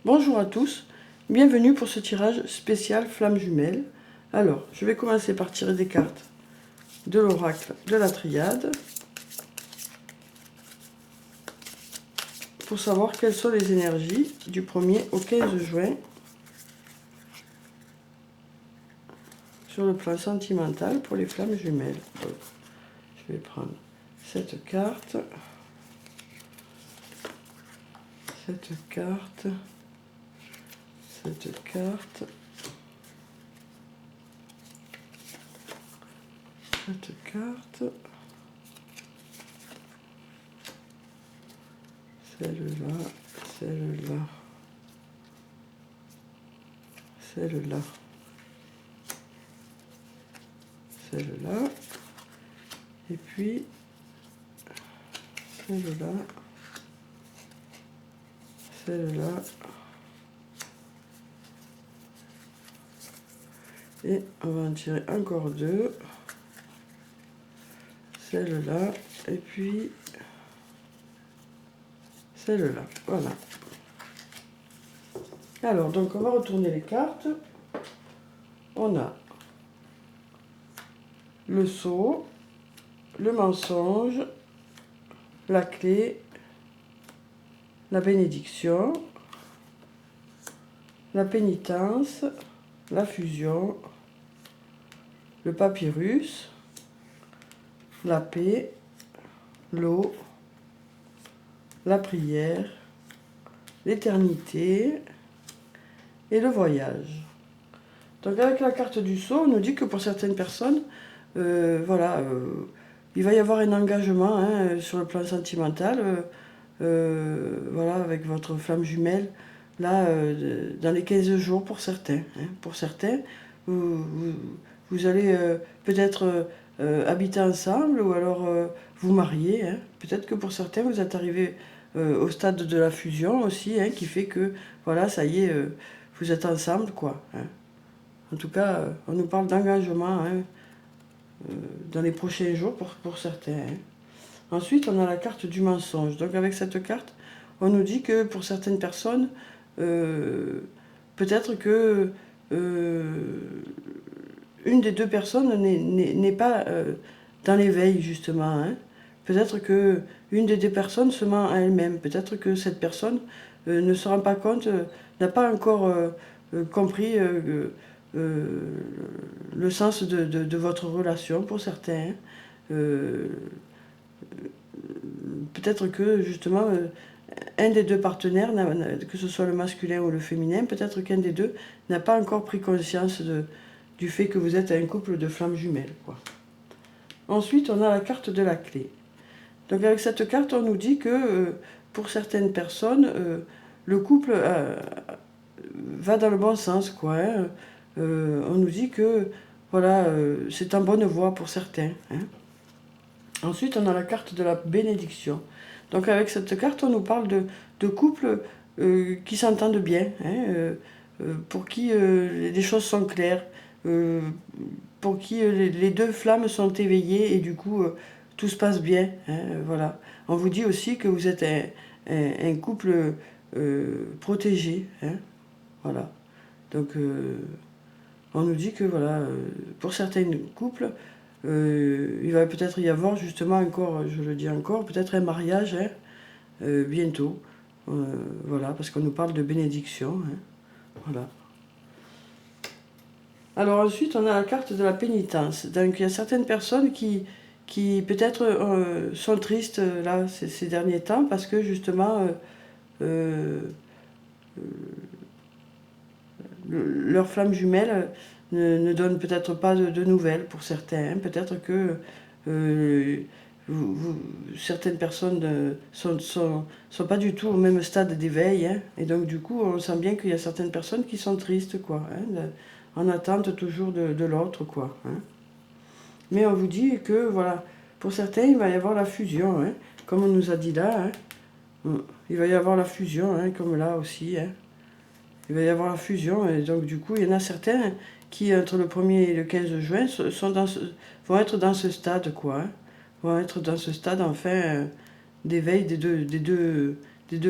Bonjour à tous, bienvenue pour ce tirage spécial flamme jumelle. Alors, je vais commencer par tirer des cartes de l'oracle de la triade pour savoir quelles sont les énergies du 1er au 15 juin sur le plan sentimental pour les flammes jumelles. Donc, je vais prendre cette carte, cette carte, cette carte, cette carte, celle-là, celle-là, celle-là, celle-là, et puis celle-là, celle-là, et on va en tirer encore deux, celle-là, et puis celle-là, voilà. Alors, donc on va retourner les cartes. On a le sceau, le mensonge, la clé, la bénédiction, la pénitence, la fusion, le papyrus, la paix, l'eau, la prière, l'éternité et le voyage. Donc avec la carte du sceau, on nous dit que pour certaines personnes, voilà, il va y avoir un engagement sur le plan sentimental, voilà, avec votre flamme jumelle, là, dans les 15 jours pour certains. Pour certains, vous allez peut-être habiter ensemble ou alors vous marier. Peut-être que pour certains, vous êtes arrivé au stade de la fusion aussi, qui fait que, voilà, ça y est, vous êtes ensemble, quoi. En tout cas, on nous parle d'engagement dans les prochains jours pour certains. Ensuite, on a la carte du mensonge. Donc avec cette carte, on nous dit que pour certaines personnes, peut-être que une des deux personnes n'est pas dans l'éveil, justement. Peut-être que une des deux personnes se ment à elle-même. Peut-être que cette personne ne se rend pas compte, n'a pas encore compris le sens de votre relation pour certains. Peut-être que justement un des deux partenaires, que ce soit le masculin ou le féminin, peut-être qu'un des deux n'a pas encore pris conscience du fait que vous êtes un couple de flammes jumelles, quoi. Ensuite, on a la carte de la clé. Donc avec cette carte, on nous dit que pour certaines personnes, le couple va dans le bon sens, quoi. On nous dit que voilà, c'est en bonne voie pour certains. Ensuite, on a la carte de la bénédiction. Donc avec cette carte, on nous parle de couples qui s'entendent bien, pour qui les choses sont claires, pour qui les deux flammes sont éveillées et du coup tout se passe bien. Voilà. On vous dit aussi que vous êtes un couple protégé. Voilà. Donc on nous dit que voilà, pour certains couples, il va peut-être y avoir justement encore, je le dis encore, peut-être un mariage bientôt. Voilà, parce qu'on nous parle de bénédiction. Voilà. Alors ensuite, on a la carte de la pénitence. Donc il y a certaines personnes qui peut-être sont tristes là ces derniers temps parce que justement leur flamme jumelle ne donne peut-être pas de nouvelles pour certains. Peut-être que certaines personnes ne sont pas du tout au même stade d'éveil. Et donc du coup, on sent bien qu'il y a certaines personnes qui sont tristes, quoi. En attente toujours de l'autre, quoi. Mais on vous dit que, voilà, pour certains, il va y avoir la fusion, comme on nous a dit là. Il va y avoir la fusion, comme là aussi. Il va y avoir la fusion, et donc du coup, il y en a certains qui, entre le 1er et le 15 juin, vont être dans ce stade, quoi. Vont être dans ce stade, enfin, d'éveil des deux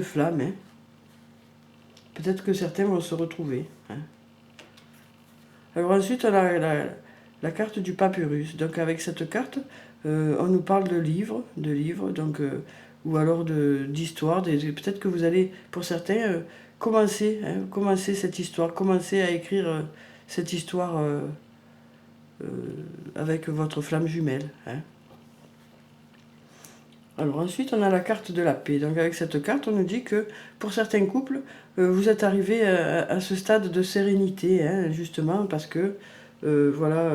flammes. Peut-être que certains vont se retrouver. Hein. Alors ensuite, on a la carte du papyrus. Donc avec cette carte, on nous parle de livres, donc, ou alors d'histoires. Peut-être que vous allez, pour certains, commencer cette histoire, commencer à écrire cette histoire avec votre flamme jumelle. Hein. Alors ensuite, on a la carte de la paix. Donc avec cette carte, on nous dit que pour certains couples, vous êtes arrivés à ce stade de sérénité, hein, justement, parce que, voilà,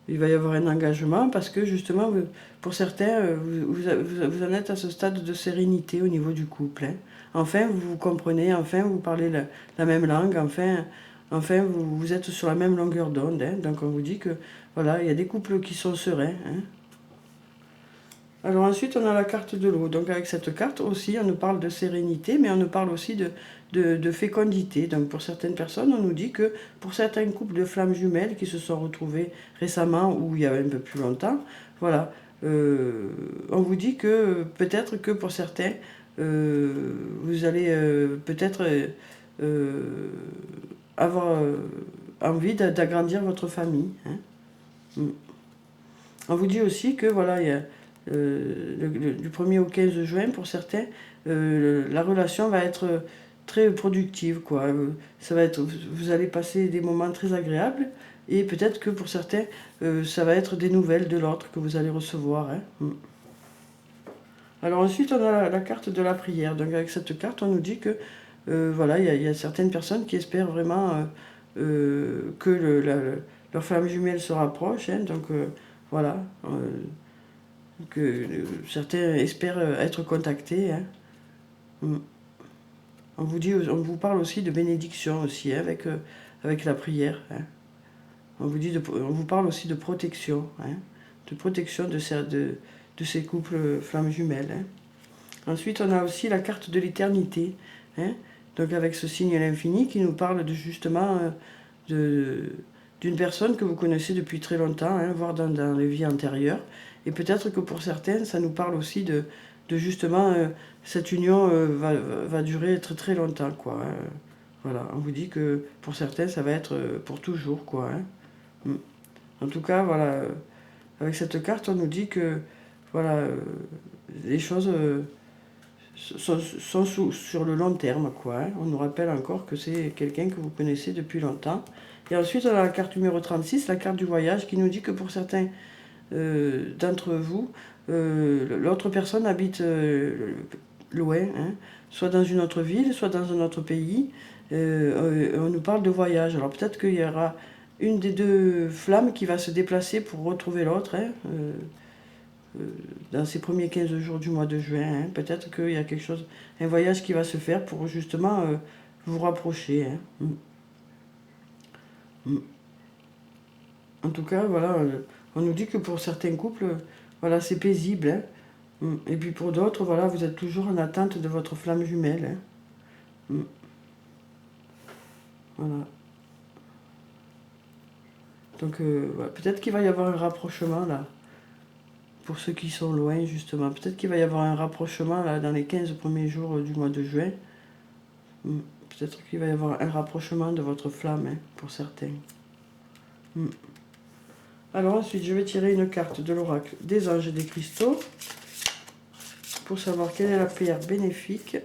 il va y avoir un engagement, parce que justement, pour certains, vous en êtes à ce stade de sérénité au niveau du couple. Hein. Enfin, vous vous comprenez, enfin, vous parlez la même langue, enfin vous êtes sur la même longueur d'onde. Hein. Donc on vous dit que, voilà, il y a des couples qui sont sereins. Hein. Alors ensuite, on a la carte de l'eau. Donc avec cette carte aussi, on nous parle de sérénité, mais on nous parle aussi de fécondité. Donc pour certaines personnes, on nous dit que pour certains couples de flammes jumelles qui se sont retrouvés récemment ou il y a un peu plus longtemps, voilà, on vous dit que peut-être que pour certains, vous allez peut-être avoir envie d'agrandir votre famille. Hein. On vous dit aussi que voilà, il y a du 1er au 15 juin, pour certains, la relation va être très productive, quoi. Ça va être, vous allez passer des moments très agréables, et peut-être que pour certains, ça va être des nouvelles de l'autre que vous allez recevoir. Hein. Alors ensuite, on a la carte de la prière. Donc avec cette carte, on nous dit que voilà, il y a certaines personnes qui espèrent vraiment que leur flamme jumelle se rapproche. Hein. Donc voilà. Que certains espèrent être contactés. Hein. On vous parle aussi de bénédiction aussi, hein, avec la prière. Hein. On vous parle aussi de protection, hein, de protection de ces couples flammes jumelles. Hein. Ensuite, on a aussi la carte de l'éternité, hein, donc avec ce signe à l'infini qui nous parle justement d'une personne que vous connaissez depuis très longtemps, hein, voire dans les vies antérieures. Et peut-être que pour certains, ça nous parle aussi de justement, cette union va durer très très longtemps, quoi. Hein. Voilà, on vous dit que pour certains, ça va être pour toujours, quoi. Hein. En tout cas, voilà, avec cette carte, on nous dit que, voilà, les choses sont sur le long terme, quoi. Hein. On nous rappelle encore que c'est quelqu'un que vous connaissez depuis longtemps. Et ensuite, on a la carte numéro 36, la carte du voyage, qui nous dit que pour certains d'entre vous, l'autre personne habite loin, hein, soit dans une autre ville, soit dans un autre pays. On nous parle de voyage. Alors peut-être qu'il y aura une des deux flammes qui va se déplacer pour retrouver l'autre, hein, dans ces premiers 15 jours du mois de juin. Hein. Peut-être qu'il y a quelque chose, un voyage qui va se faire pour justement vous rapprocher. Hein. En tout cas, voilà, on nous dit que pour certains couples, voilà, c'est paisible. Hein. Et puis pour d'autres, voilà, vous êtes toujours en attente de votre flamme jumelle. Hein. Voilà. Donc, voilà. Peut-être qu'il va y avoir un rapprochement là. Pour ceux qui sont loin, justement. Peut-être qu'il va y avoir un rapprochement là dans les 15 premiers jours du mois de juin. Peut-être qu'il va y avoir un rapprochement de votre flamme, hein, pour certains. Alors ensuite, je vais tirer une carte de l'oracle des anges et des cristaux pour savoir quelle est la prière bénéfique.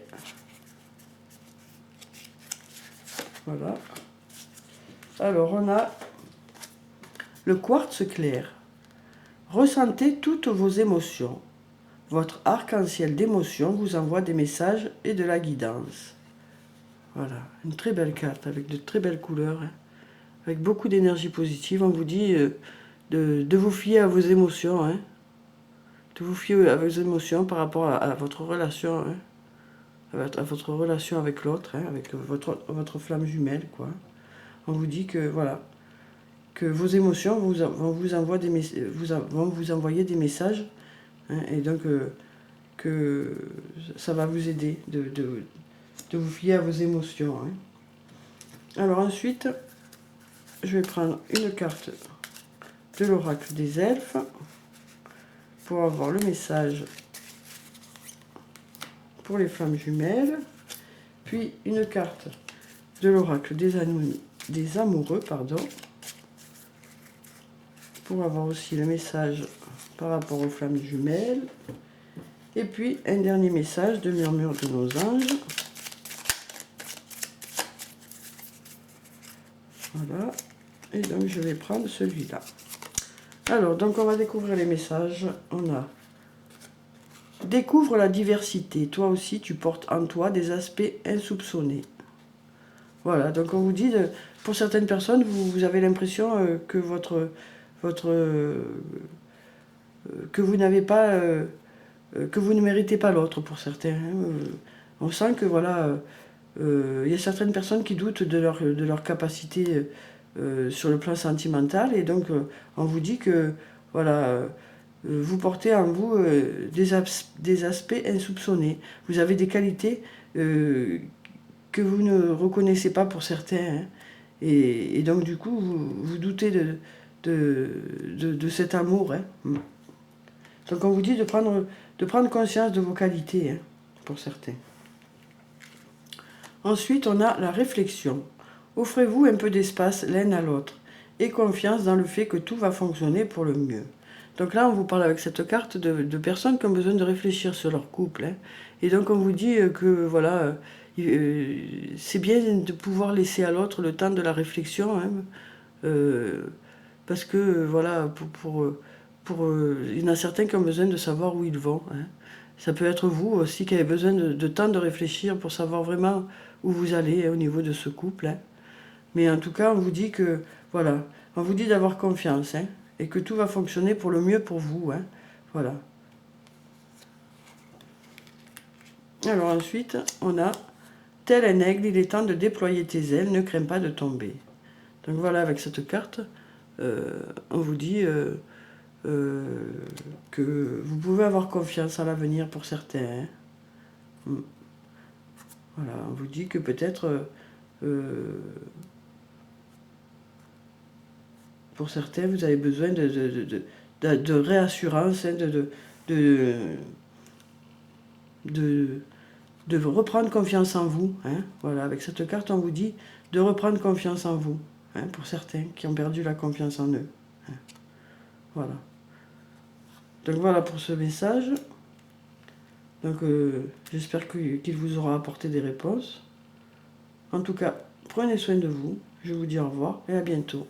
Voilà. Alors, on a le quartz clair. Ressentez toutes vos émotions. Votre arc-en-ciel d'émotions vous envoie des messages et de la guidance. Voilà, une très belle carte avec de très belles couleurs, hein, avec beaucoup d'énergie positive. On vous dit de vous fier à vos émotions, hein, de vous fier à vos émotions par rapport à votre relation, hein, à votre relation avec l'autre, hein, avec votre flamme jumelle, quoi. On vous dit que voilà, que vos émotions vont vous envoyer des messages, hein, et donc que ça va vous aider de vous fier à vos émotions. Hein. Alors ensuite, je vais prendre une carte de l'oracle des elfes pour avoir le message pour les flammes jumelles. puis une carte de l'oracle des amoureux, pardon, pour avoir aussi le message par rapport aux flammes jumelles. Et puis un dernier message de murmure de nos anges. Voilà. Et donc je vais prendre celui-là. Alors, donc on va découvrir les messages. On a: découvre la diversité. Toi aussi, tu portes en toi des aspects insoupçonnés. Voilà, donc on vous dit, pour certaines personnes, vous avez l'impression que que vous n'avez pas, que vous ne méritez pas l'autre pour certains. On sent que voilà, il y a certaines personnes qui doutent de leur capacité sur le plan sentimental, et donc on vous dit que voilà, vous portez en vous des aspects insoupçonnés. Vous avez des qualités que vous ne reconnaissez pas pour certains, hein. Et donc du coup, vous doutez de cet amour, hein. Donc on vous dit de prendre conscience de vos qualités, hein, pour certains. Ensuite, on a la réflexion. Offrez-vous un peu d'espace l'un à l'autre et confiance dans le fait que tout va fonctionner pour le mieux. Donc là, on vous parle avec cette carte de personnes qui ont besoin de réfléchir sur leur couple, hein. Et donc on vous dit que voilà, c'est bien de pouvoir laisser à l'autre le temps de la réflexion, hein, parce que voilà, il y en a certains qui ont besoin de savoir où ils vont, hein. Ça peut être vous aussi qui avez besoin de temps de réfléchir pour savoir vraiment où vous allez, hein, au niveau de ce couple, hein. Mais en tout cas, on vous dit que, voilà, on vous dit d'avoir confiance, hein, et que tout va fonctionner pour le mieux pour vous, hein. Voilà. Alors ensuite, on a: tel un aigle, il est temps de déployer tes ailes, ne crains pas de tomber. Donc voilà, avec cette carte, on vous dit que vous pouvez avoir confiance à l'avenir pour certains, hein. Voilà, on vous dit que peut-être pour certains, vous avez besoin de réassurance, hein, de reprendre confiance en vous, hein. Voilà, avec cette carte, on vous dit de reprendre confiance en vous, hein, pour certains qui ont perdu la confiance en eux, hein. Voilà. Donc voilà pour ce message. Donc j'espère qu'il vous aura apporté des réponses. En tout cas, prenez soin de vous. Je vous dis au revoir et à bientôt.